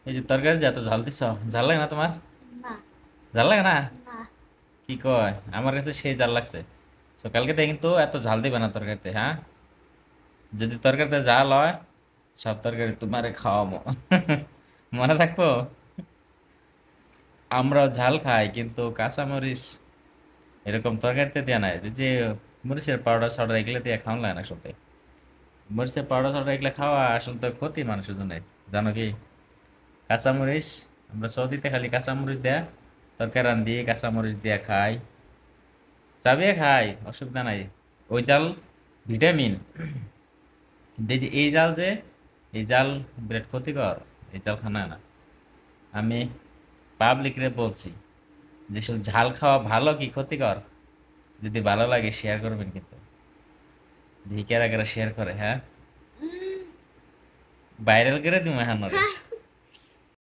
এই যে তরকারি যে এত ঝাল দিছ, ঝাল লাগে না তোমার? না। ঝাল লাগে না? না। কি কয়, আমার কাছে সেই ঝাল লাগছে। তো কালকে থেকে কিন্তু এত ঝাল দিবে না তরকারিতে, হ্যাঁ? যদি তরকারিতে ঝাল হয়, সব তরকারি তোমারে খাওয়াবো। মনে থাকবো? আমরাও ঝাল খাই কিন্তু কাঁচামরিচ এরকম তরকারিতে দেওয়া নাই। এই যে মরিচের পাউডার সাউডার এগুলো দিয়ে খাওয়া লাগে না সত্যি। মরিচের পাউডার সাউডার এগুলো খাওয়া আসলে তো ক্ষতি মানুষের জন্য, জানো কি? কাঁচামরিচ, আমরা সৌদিতে খালি কাঁচামরিচ দেয়া তরকারি রান্ধি, কাঁচামরিচ দিয়ে খাই, চাবিয়ে খাই, অসুবিধা নাই। ওই জাল ভিটামিন। কিন্তু এই যে এই জাল যে, এই জাল বিরাট ক্ষতিকর। এই জাল খানা না। আমি পাবলিক রে বলছি যে শুধু ঝাল খাওয়া ভালো কি ক্ষতিকর? যদি ভালো লাগে শেয়ার করবেন কিন্তু। দেখি কারা কারা শেয়ার করে, হ্যাঁ? উম, ভাইরাল করে দিব হ্যাঁ রে।